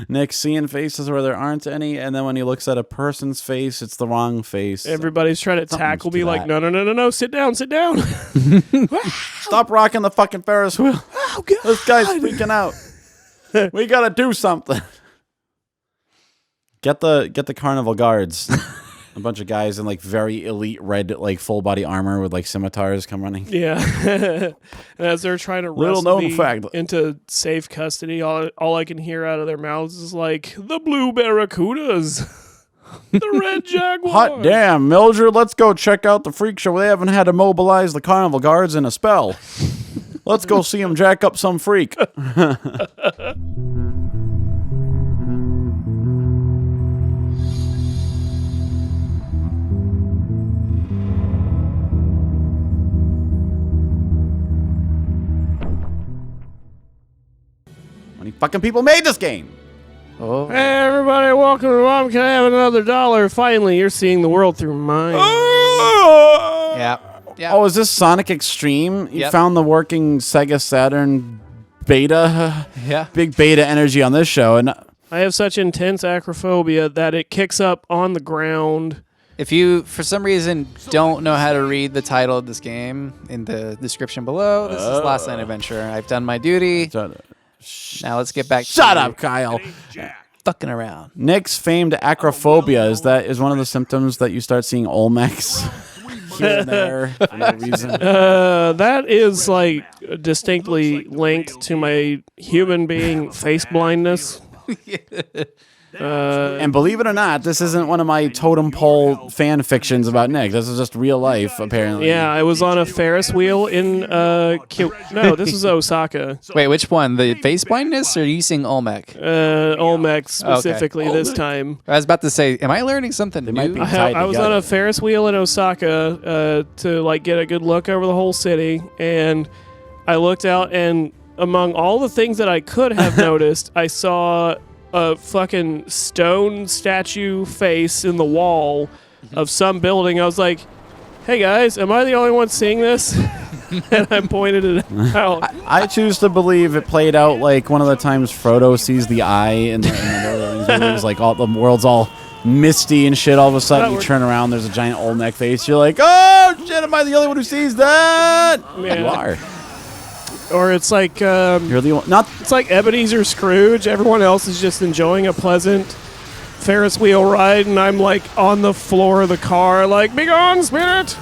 Nick's seeing faces where there aren't any, and then when he looks at a person's face, it's the wrong face. Everybody's trying to tackle me like, no, sit down. Stop rocking the fucking Ferris wheel. Oh, God. This guy's freaking out. We gotta do something. Get the carnival guards. A bunch of guys in like very elite red like full body armor with like scimitars come running. Yeah. And as they're trying to wrestle me into safe custody, all I can hear out of their mouths is like, the blue barracudas. The red jaguar. Hot damn, Mildred, let's go check out the freak show. They haven't had to mobilize the carnival guards in a spell. Let's go see them jack up some freak. How many fucking people made this game? Oh. Hey, everybody, welcome to Mom Can I Have Another $1? Finally, you're seeing the world through mine. Yeah. Oh, is this Sonic Extreme? You found the working Sega Saturn beta? Yeah. Big beta energy on this show. And I have such intense acrophobia that it kicks up on the ground. If you, for some reason, don't know how to read the title of this game, in the description below, this is Last Night Adventure. I've done my duty. Now let's get back to Shut up, Kyle. Fucking around. Nick's famed acrophobia is one of the symptoms that you start seeing Olmecs here and there for no reason. That is like distinctly linked to my human being face blindness. And believe it or not, this isn't one of my totem pole fan fictions about Nick. This is just real life, apparently. Yeah, I was on a Ferris wheel in no, this was Osaka. Wait, which one? The face blindness, or are you saying Olmec? Olmec specifically this time. I was about to say, am I learning something new? I was on a Ferris wheel in Osaka to like get a good look over the whole city, and I looked out, and among all the things that I could have noticed, I saw a fucking stone statue face in the wall of some building. I was like, hey guys, am I the only one seeing this? And I pointed it out. I choose to believe it played out like one of the times Frodo sees the eye in the Lord of the Rings movies, like all the world's all misty and shit. All of a sudden you turn around, there's a giant Olmec face. You're like, oh shit, am I the only one who sees that? Man. You are. Or it's like you're the one, not. It's like Ebenezer Scrooge. Everyone else is just enjoying a pleasant Ferris wheel ride, and I'm like on the floor of the car, like, "Be gone, spirit!"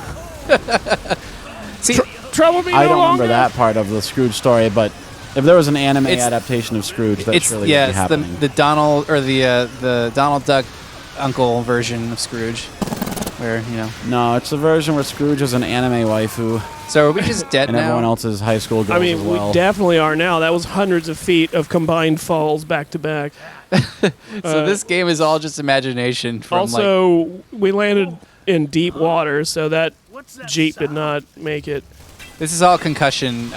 See, trouble me. I don't longer. remember that part of the Scrooge story, but if there was an anime adaptation of Scrooge, that's surely would be happening. The Donald or the Donald Duck uncle version of Scrooge, where No, it's the version where Scrooge is an anime waifu. So are we just dead and now? Everyone else is high school girls as well. We definitely are now. That was hundreds of feet of combined falls back to back. So this game is all just imagination. From we landed in deep water, so that Jeep did not make it. This is all concussion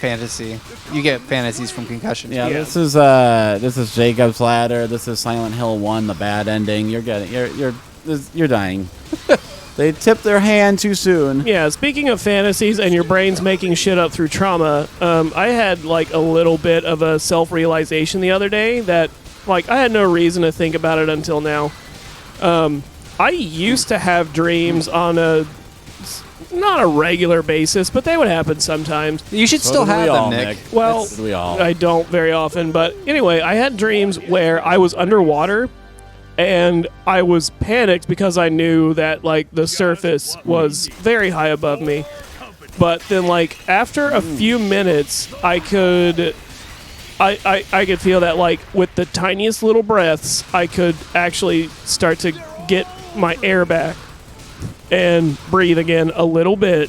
fantasy. You get fantasies from concussion. Yeah, this is Jacob's Ladder. This is Silent Hill 1, the bad ending. You're dying. They tipped their hand too soon. Yeah, speaking of fantasies and your brain's making shit up through trauma, I had like a little bit of a self-realization the other day that like I had no reason to think about it until now. I used to have dreams on not a regular basis, but they would happen sometimes. You should still have them, Nick. Well, I don't very often, but anyway, I had dreams where I was underwater and I was panicked because I knew that like the surface was very high above me. But then like after a few minutes I could feel that like with the tiniest little breaths I could actually start to get my air back and breathe again a little bit.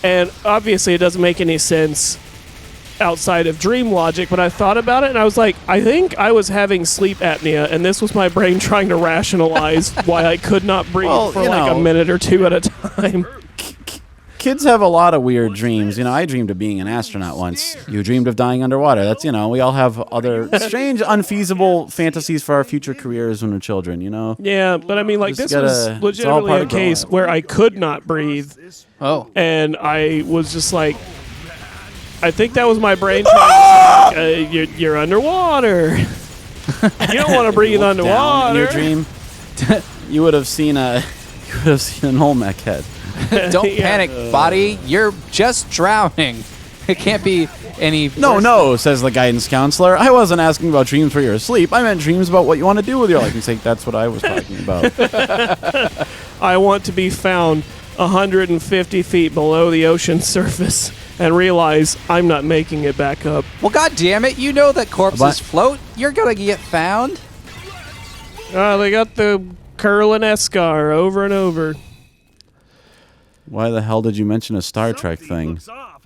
And obviously it doesn't make any sense outside of dream logic, but I thought about it and I was like, I think I was having sleep apnea and this was my brain trying to rationalize why I could not breathe for like a minute or two at a time. Kids have a lot of weird dreams. I dreamed of being an astronaut once. You dreamed of dying underwater. That's, we all have other strange, unfeasible fantasies for our future careers when we're children, Yeah, but I mean, like, this was legitimately a case where I could not breathe. Oh. And I was just like, I think that was my brain trying to say, you're underwater. You don't want to breathe Down in underwater. your dream, you would have seen an Olmec head. Don't Yeah. panic, body. You're just drowning. It can't be any. No, says the guidance counselor. I wasn't asking about dreams where you're asleep. I meant dreams about what you want to do with your life. He's like, that's what I was talking about. I want to be found 150 feet below the ocean surface and realize I'm not making it back up. Well, god damn it! You know that corpses What? float. You're gonna get found. They got the curling Escar over and over. Why the hell did you mention a Star Trek thing?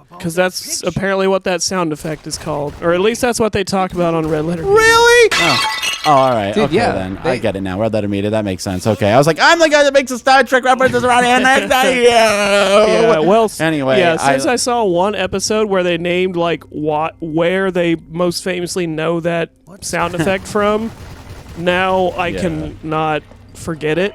Because that's apparently what that sound effect is called. Or at least that's what they talk about on Red Letter. Really? Oh, all right. Dude, okay, yeah, then. they- I get it now. Red Letter Media. That makes sense. Okay. I was like, I'm the guy that makes the Star Trek references around here. Yeah, well, Anyway, yeah. Since I saw one episode where they named like where they most famously know that sound effect from, now I Yeah. can not forget it.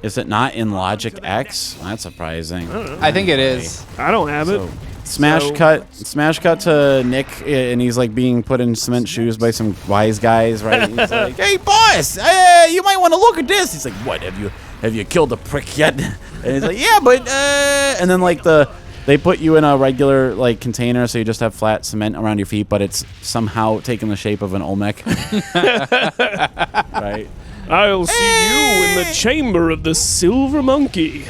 Is it not in Logic X? That's surprising. I think it is. I don't have it. So, smash cut to Nick, and he's like being put in cement shoes by some wise guys, right? He's like, "Hey, boss, you might want to look at this." He's like, "What? Have you killed a prick yet?" And he's like, "Yeah, but," and then like they put you in a regular like container, so you just have flat cement around your feet, but it's somehow taken the shape of an Olmec, right? I'll see you in the chamber of the silver monkey.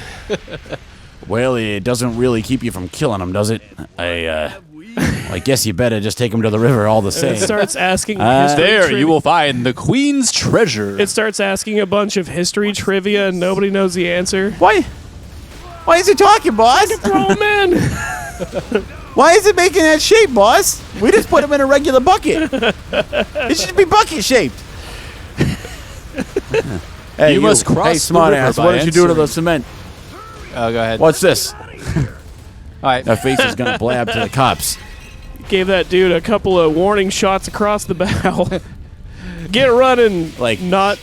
Well, it doesn't really keep you from killing them, does it? I guess you better just take him to the river all the same. It starts asking history trivia. find the queen's treasure. It starts asking a bunch of history trivia and nobody knows the answer. Why is he talking, boss? Throw 'em in. Why is it making that shape, boss? We just put him in a regular bucket. It should be bucket shaped. Hey, You must cross Hey, the smart river ass, by what did you do to the answering. cement? Oh, go ahead. What's this? All right. That face is gonna blab to the cops. Gave that dude a couple of warning shots across the bow. Get running, Like- not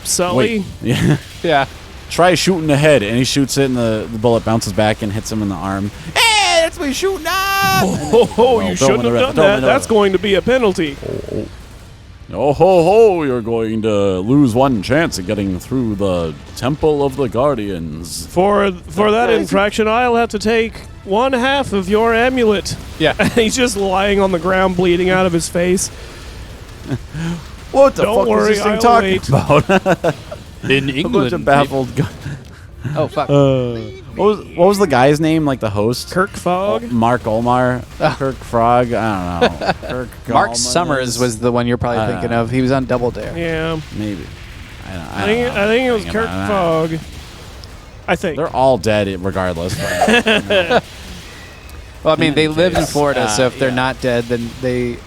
Sully. Wait, yeah. Yeah. Try shooting the head, and he shoots it, and the bullet bounces back and hits him in the arm. Hey, that's me shooting up! Oh, you shouldn't have done that. That's going to be a penalty. Oh ho ho! You're going to lose one chance at getting through the Temple of the Guardians. For that infraction, I'll have to take 1/2 of your amulet. Yeah. And he's just lying on the ground, bleeding out of his face. What the Don't fuck worry, is this thing I'll talking wait. about? In A bunch England. of baffled. Oh fuck. What was the guy's name? Like the host? Kirk Fogg. Mark Olmar. Kirk Frog. I don't know. Kirk Mark Gallman Summers is- was the one you're probably thinking of. He was on Double Dare. Yeah. maybe. I think it was Kirk Fogg. I think. They're all dead regardless. But, Well, I mean, they live in case, Florida, so if they're yeah. not dead, then they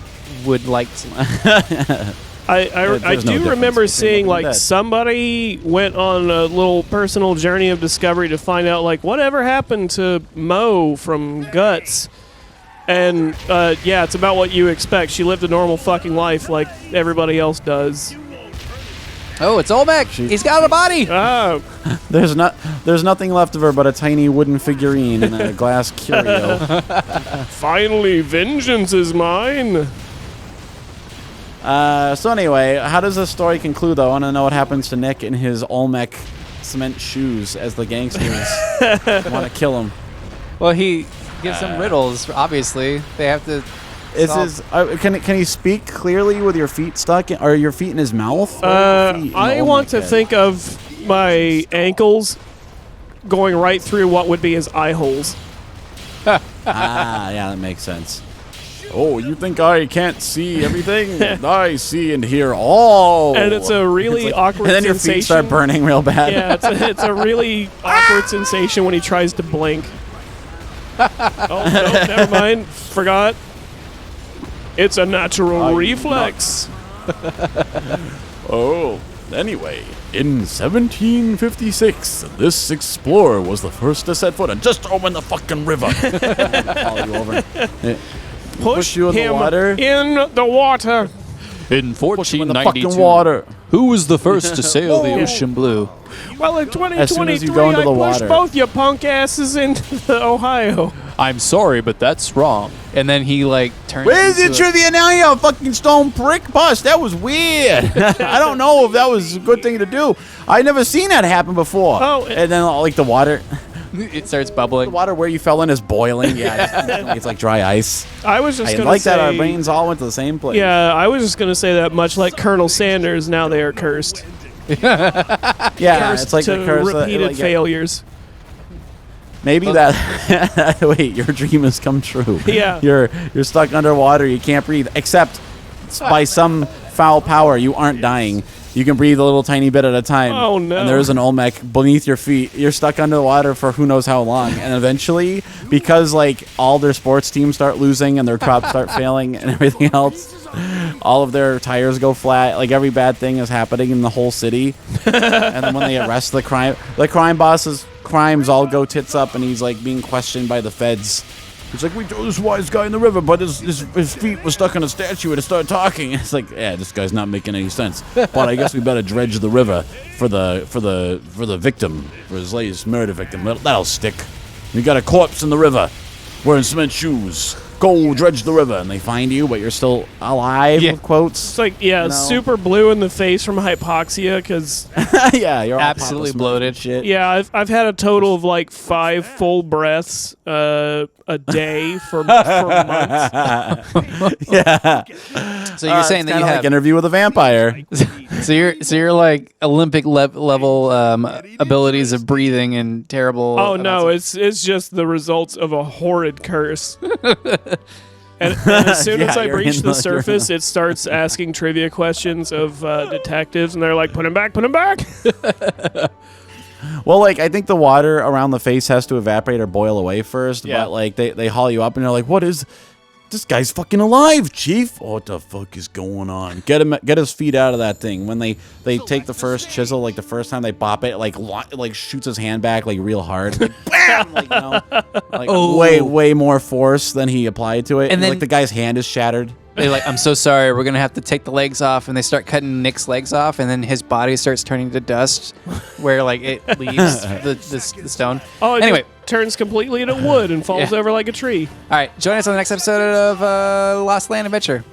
would like to. I there's no do difference remember between seeing living and like dead. somebody went on a little personal journey of discovery to find out like whatever happened to Mo from Guts. And yeah, it's about what you expect. She lived a normal fucking life like everybody else does. Oh, it's Olmec. He's got a body. Oh, there's nothing left of her but a tiny wooden figurine and a glass curio. finally, vengeance is mine. So anyway, how does the story conclude, though? I want to know what happens to Nick in his Olmec cement shoes as the gangsters want to kill him. Well, he gives them riddles. Obviously, they have to. Is solve- his can he speak clearly with your feet stuck in, or your feet in his mouth? Or your feet in the I want Olmec to head? think of my ankles going right through what would be his eye holes. Ah, yeah, that makes sense. Oh, you think I can't see everything? I see and hear all. And it's a really awkward and then your sensation. feet start burning real bad. Yeah, it's a really awkward sensation when he tries to blink. Oh, no, never mind. Forgot. It's a natural reflex. Oh, anyway, in 1756, this explorer was the first to set foot on. Just throw him in the fucking river. Call you over. Push you in the him water? in the water. In Put you in the 1492, fucking water. who was the first to sail the ocean blue? Well, in As soon as you 2023, go into I the pushed water. both you punk asses into the Ohio. I'm sorry, but that's wrong. And then he like turns. Where's the into a- trivia now? You fucking stone prick bust. That was weird. I don't know if that was a good thing to do. I never seen that happen before. Oh, and then like the water, It starts bubbling. the water where you fell in is boiling. Yeah, it's like dry ice. I was just I gonna like say, that our brains all went to the same place. Yeah, I was just gonna say that much like Colonel Sanders, now they are cursed. yeah. Cursed It's like to the curse. repeated like, failures. Maybe that. Wait, your dream has come true. Yeah. You're stuck underwater. You can't breathe. Except by some foul power, you aren't dying. You can breathe a little tiny bit at a time. Oh, no. And there is an Olmec beneath your feet. You're stuck under the water for who knows how long. And eventually, because like all their sports teams start losing and their crops start failing and everything else, all of their tires go flat. Like every bad thing is happening in the whole city. And then when they arrest the crime boss's crimes all go tits up, and he's like being questioned by the feds. He's like, we threw this wise guy in the river, but his feet were stuck on a statue and it started talking. It's like, yeah, this guy's not making any sense. But I guess we better dredge the river for the victim, for his latest murder victim. That'll stick. We got a corpse in the river, wearing cement shoes. Go dredge the river, and they find you, but you're still alive. Yeah. With quotes. It's like, yeah, You know? super blue in the face from hypoxia because, Yeah, you're all Absolutely Papa Smurf bloated. and shit. yeah, I've had a total of like 5 full breaths a day for months. Yeah. So you're saying that you have. like Interview with a Vampire. So you're like Olympic level abilities of breathing and terrible. Oh no, it's just the results of a horrid curse. And as soon as Yeah, I you're breach in the the- surface, it starts asking trivia questions of detectives, and they're like, "Put him back, put him back." Well, like, I think the water around the face has to evaporate or boil away first. Yeah. But, like, they haul you up and they're like, what is... This guy's fucking alive, Chief. What the fuck is going on? Get his feet out of that thing. When they take the first chisel, like the first time they bop it, like shoots his hand back like real hard, like, bam, like, you know, like Oh. way more force than he applied to it. And then- like the guy's hand is shattered. They're like, I'm so sorry, we're gonna have to take the legs off, and they start cutting Nick's legs off, and then his body starts turning to dust, where like it leaves the stone. Oh, it Anyway, just turns completely into wood and falls Yeah. over like a tree. all right, join us on the next episode of Lost Land Adventure.